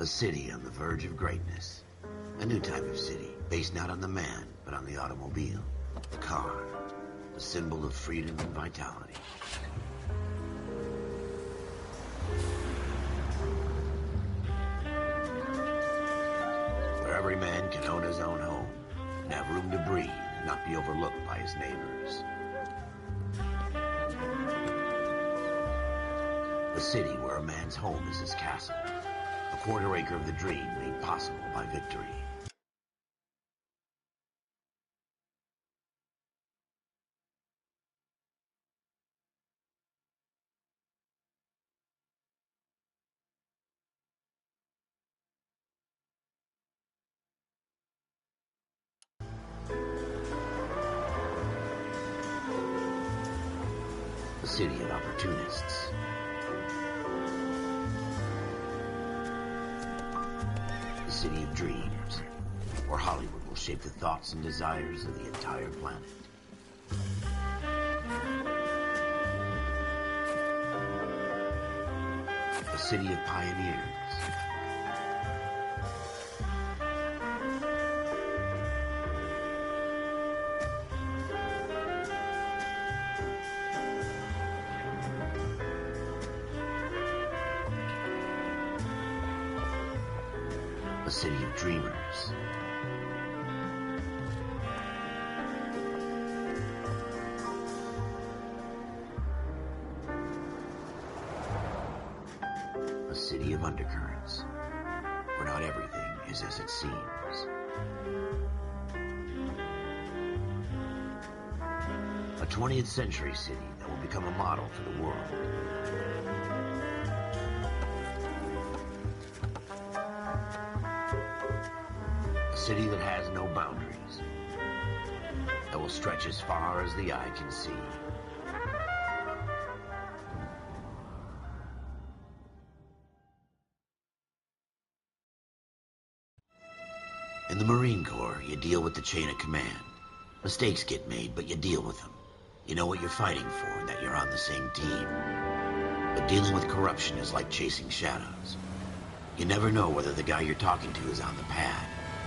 A city on the verge of greatness. A new type of city, based not on the man, but on the automobile. The car. The symbol of freedom and vitality. Where every man can own his own home, and have room to breathe, and not be overlooked by his neighbors. A city where a man's home is his castle. A quarter acre of the dream made possible by victory. A city of opportunists. A city of dreams, where Hollywood will shape the thoughts and desires of the entire planet. A city of pioneers. A city of dreamers. A city of undercurrents, where not everything is as it seems. A 20th century city that will become a model for the world. A city that has no boundaries, that will stretch as far as the eye can see. In the Marine Corps, you deal with the chain of command. Mistakes get made, but you deal with them. You know what you're fighting for and that you're on the same team. But dealing with corruption is like chasing shadows. You never know whether the guy you're talking to is on the pad,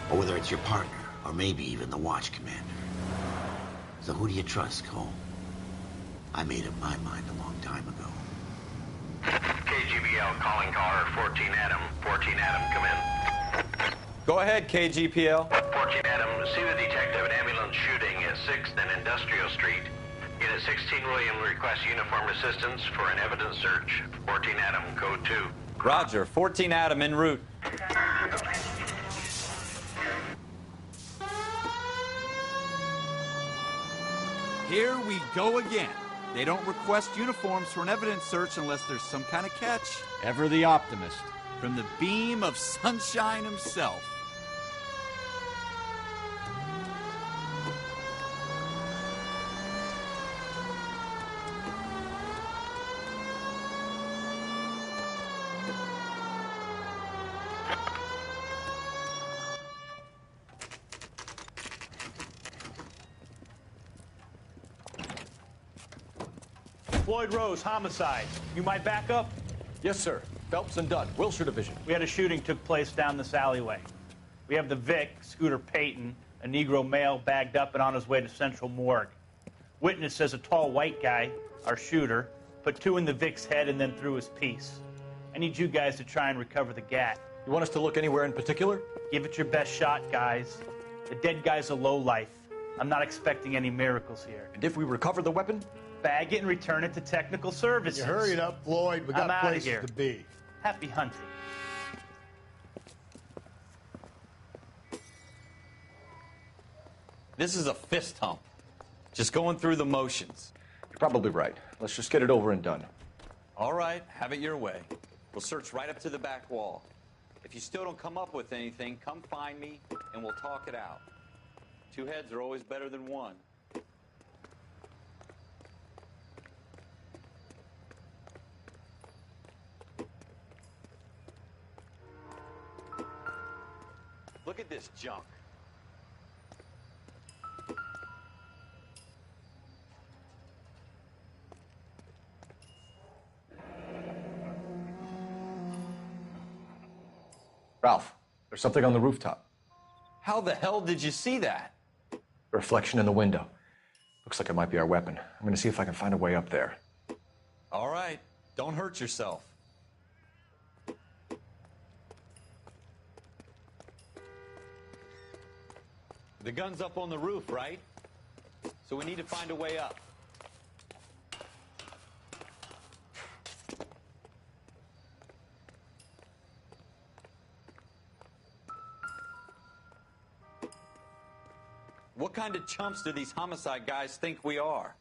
or whether it's your partner, or maybe even the watch commander. So who do you trust, Cole? I made up my mind a long time ago. KGBL calling caller 14 Adam. 14 Adam, come in. Go ahead, KGPL. 14 Adam, see the detective at ambulance shooting at 6th and Industrial Street. Unit 16 William requests uniform assistance for an evidence search. 14 Adam, code 2. Roger, 14 Adam en route. Here we go again. They don't request uniforms for an evidence search unless there's some kind of catch. Ever the optimist. From the beam of sunshine himself. Floyd Rose, homicide. You might back up? Yes, sir. Phelps and Dunn, Wilshire Division. We had a shooting took place down this alleyway. We have the Vic, Scooter Payton, a Negro male bagged up and on his way to Central Morgue. Witness says a tall white guy, our shooter, put 2 in the Vic's head and then threw his piece. I need you guys to try and recover the gat. You want us to look anywhere in particular? Give it your best shot, guys. The dead guy's a lowlife. I'm not expecting any miracles here. And if we recover the weapon? Bag it and return it to technical services. You hurry up, Floyd. We got outta places here. to be. Happy hunting. This is a fist hump. Just going through the motions. You're probably right. Let's just get it over and done. All right, have it your way. We'll search right up to the back wall. If you still don't come up with anything, come find me and we'll talk it out. 2 heads are always better than 1. Look at this junk. Ralph, there's something on the rooftop. How the hell did you see that? A reflection in the window. Looks like it might be our weapon. I'm gonna see if I can find a way up there. All right, don't hurt yourself. The gun's up on the roof, right? So we need to find a way up. What kind of chumps do these homicide guys think we are?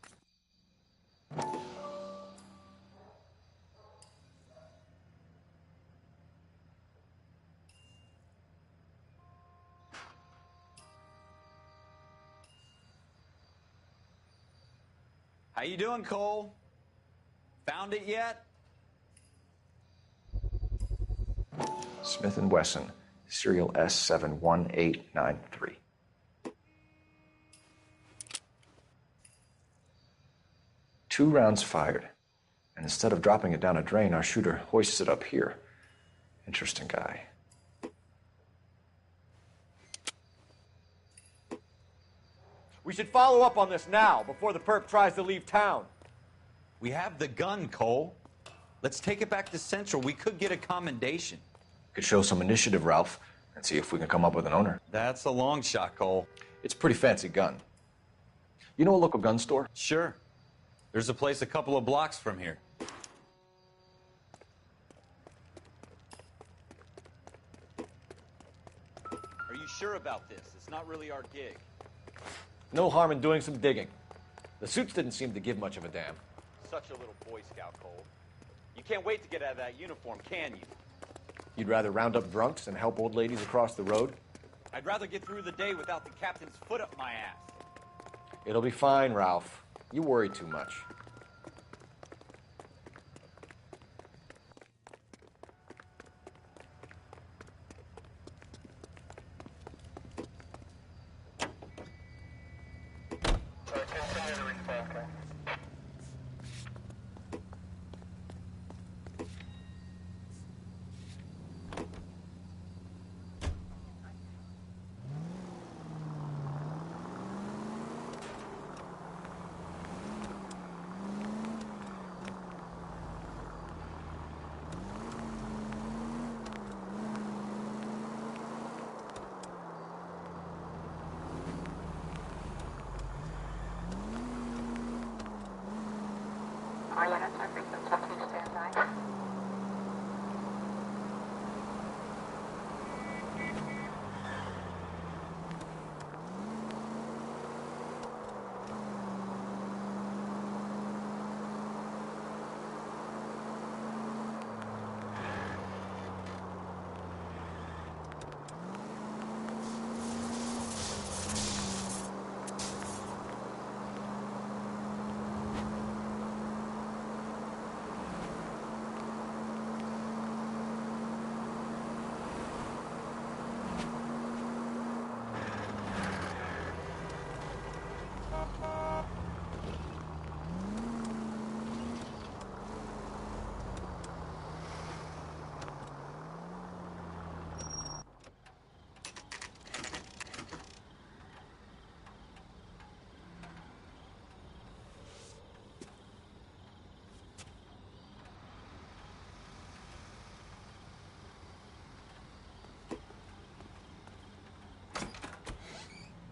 How you doing, Cole? Found it yet? Smith & Wesson, serial S71893. 2 rounds fired. And instead of dropping it down a drain, our shooter hoists it up here. Interesting guy. We should follow up on this now, before the perp tries to leave town. We have the gun, Cole. Let's take it back to Central. We could get a commendation. Could show some initiative, Ralph, and see if we can come up with an owner. That's a long shot, Cole. It's a pretty fancy gun. You know a local gun store? Sure. There's a place a couple of blocks from here. Are you sure about this? It's not really our gig. No harm in doing some digging. The suits didn't seem to give much of a damn. Such a little Boy Scout, Cole. You can't wait to get out of that uniform, can you? You'd rather round up drunks than help old ladies across the road? I'd rather get through the day without the captain's foot up my ass. It'll be fine, Ralph. You worry too much.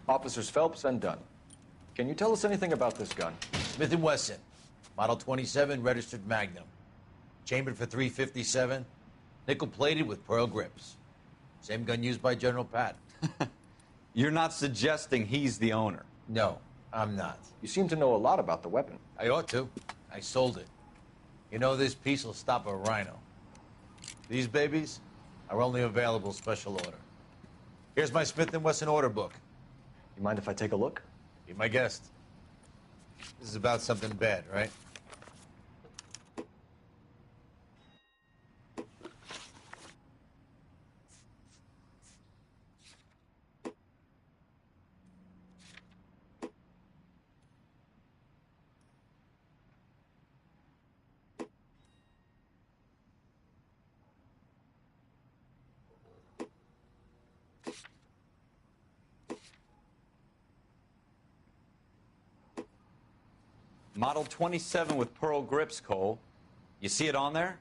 Officers Phelps and Dunn. Can you tell us anything about this gun? Smith & Wesson, Model 27, registered Magnum. Chambered for .357, nickel-plated with pearl grips. Same gun used by General Patton. You're not suggesting he's the owner? No, I'm not. You seem to know a lot about the weapon. I ought to. I sold it. You know, this piece will stop a rhino. These babies are only available special order. Here's my Smith & Wesson order book. You mind if I take a look? Be my guest. This is about something bad, right? Model 27 with pearl grips, Cole. You see it on there?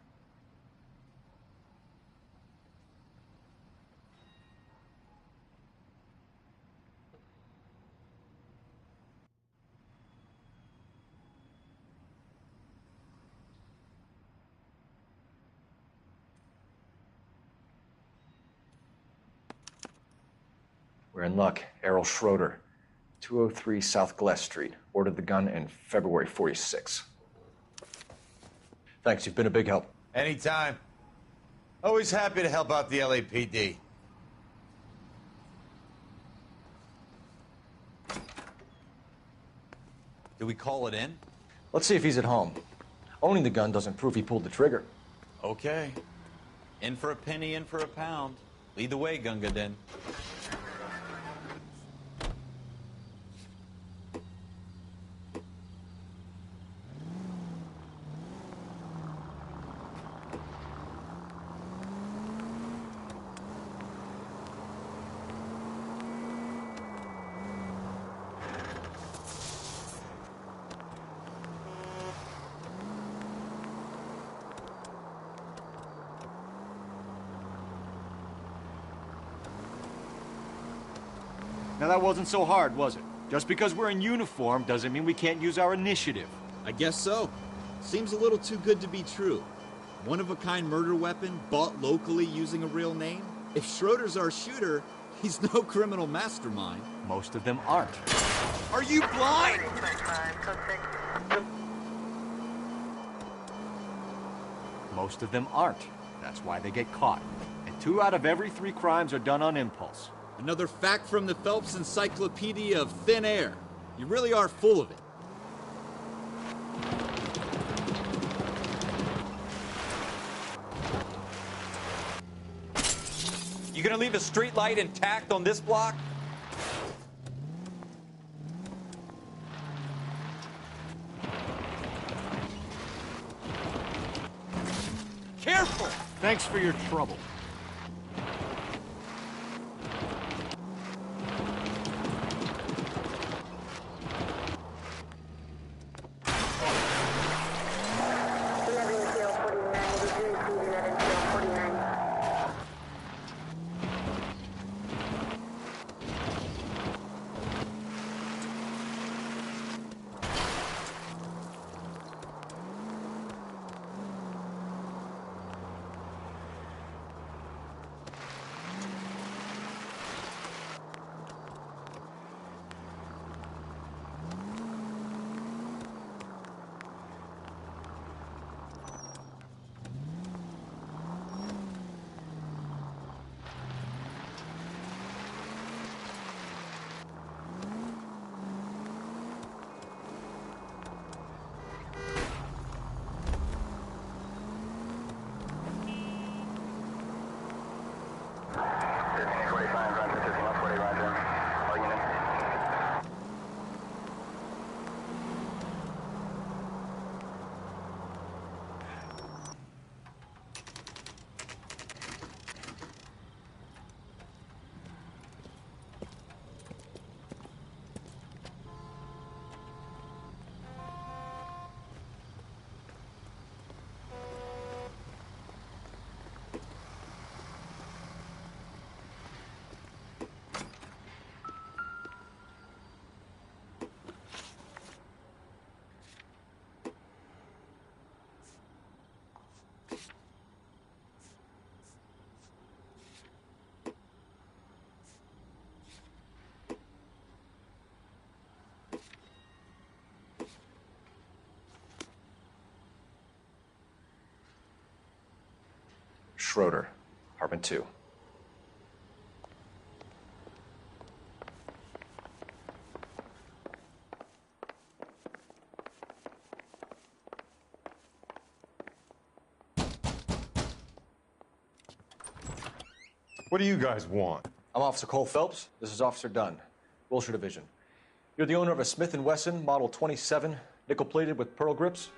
We're in luck. Errol Schroeder, 203 South Glass Street. Ordered the gun in February 46. Thanks, you've been a big help. Anytime. Always happy to help out the LAPD. Do we call it in? Let's see if he's at home. Owning the gun doesn't prove he pulled the trigger. Okay. In for a penny, in for a pound. Lead the way, Gunga Din. Now that wasn't so hard, was it? Just because we're in uniform doesn't mean we can't use our initiative. I guess so. Seems a little too good to be true. One-of-a-kind murder weapon bought locally using a real name? If Schroeder's our shooter, he's no criminal mastermind. Most of them aren't. Are you blind? Most of them aren't. That's why they get caught. And 2 out of every 3 crimes are done on impulse. Another fact from the Phelps Encyclopedia of Thin Air. You really are full of it. You gonna leave a street light intact on this block? Careful! Thanks for your trouble. Schroeder, apartment 2. What do you guys want? I'm Officer Cole Phelps. This is Officer Dunn, Wilshire Division. You're the owner of a Smith & Wesson Model 27, nickel-plated with pearl grips?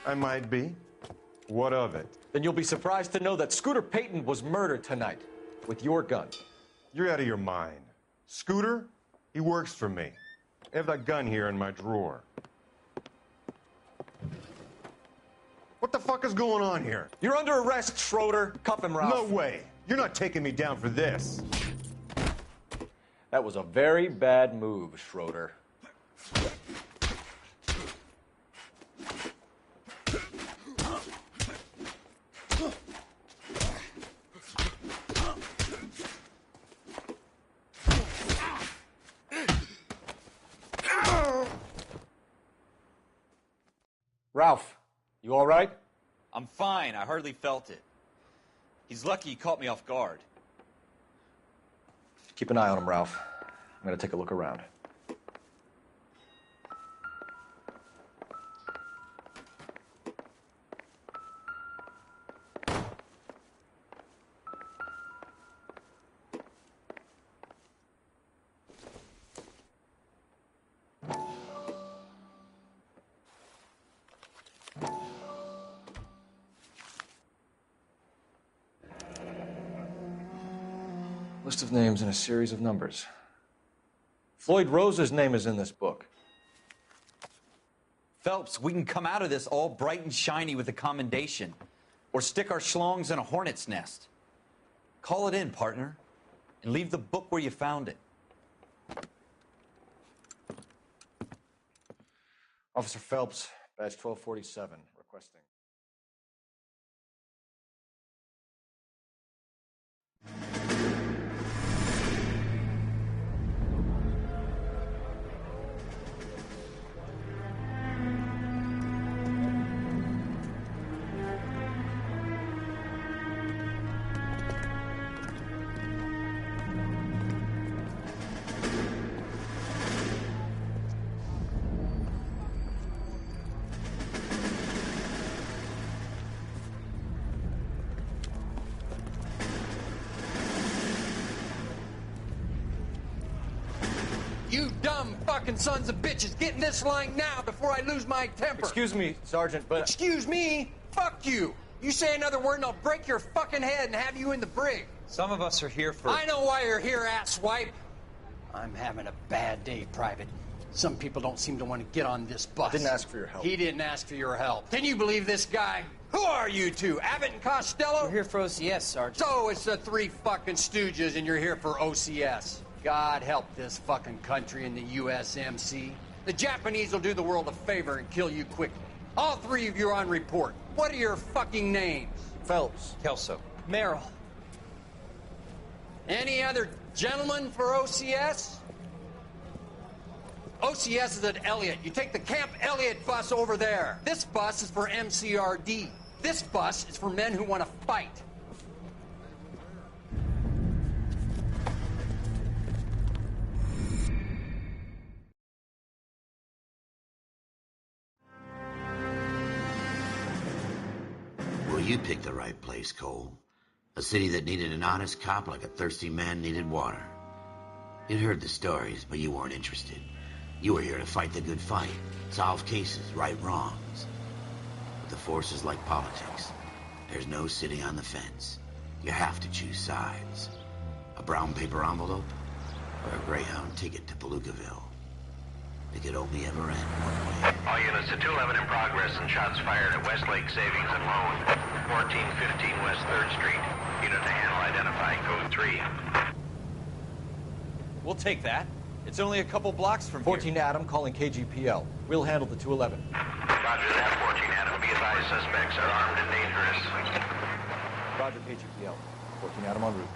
I might be. What of it? Then you'll be surprised to know that Scooter Payton was murdered tonight with your gun. You're out of your mind. Scooter? He works for me. I have that gun here in my drawer. What the fuck is going on here? You're under arrest, Schroeder. Cuff him, Ralph. No way. You're not taking me down for this. That was a very bad move, Schroeder. Ralph, you all right? I'm fine. I hardly felt it. He's lucky he caught me off guard. Keep an eye on him, Ralph. I'm going to take a look around. List of names and a series of numbers. Floyd Rose's name is in this book. Phelps, we can come out of this all bright and shiny with a commendation. Or stick our schlongs in a hornet's nest. Call it in, partner. And leave the book where you found it. Officer Phelps, badge 1247, requesting. You dumb fucking sons of bitches, get in this line now before I lose my temper. Excuse me, Sergeant, but... Excuse me? Fuck you. You say another word and I'll break your fucking head and have you in the brig. Some of us are here for... I know why you're here, asswipe. I'm having a bad day, Private. Some people don't seem to want to get on this bus. Didn't ask for your help. He didn't ask for your help. Can you believe this guy? Who are you two? Abbott and Costello? We're here for OCS, Sergeant. So it's the three fucking stooges and you're here for OCS. God help this fucking country and the USMC. The Japanese will do the world a favor and kill you quickly. All three of you are on report. What are your fucking names? Phelps. Kelso. Merrill. Any other gentlemen for OCS? OCS is at Elliott. You take the Camp Elliott bus over there. This bus is for MCRD. This bus is for men who want to fight. Well, you picked the right place, Cole. A city that needed an honest cop like a thirsty man needed water. You'd heard the stories, but you weren't interested. You were here to fight the good fight, solve cases, right wrongs. But the force is like politics. There's no sitting on the fence. You have to choose sides. A brown paper envelope or a Greyhound ticket to Palookaville. It could only ever end one way. All units to 211 in progress and shots fired at Westlake Savings and Loan, 1415 West 3rd Street. Unit to handle identifying code 3. We'll take that. It's only a couple blocks from 14 here. Adam calling KGPL. We'll handle the 211. Roger that, 14 Adam. Be advised, suspects are armed and dangerous. Roger, KGPL. 14 Adam en route.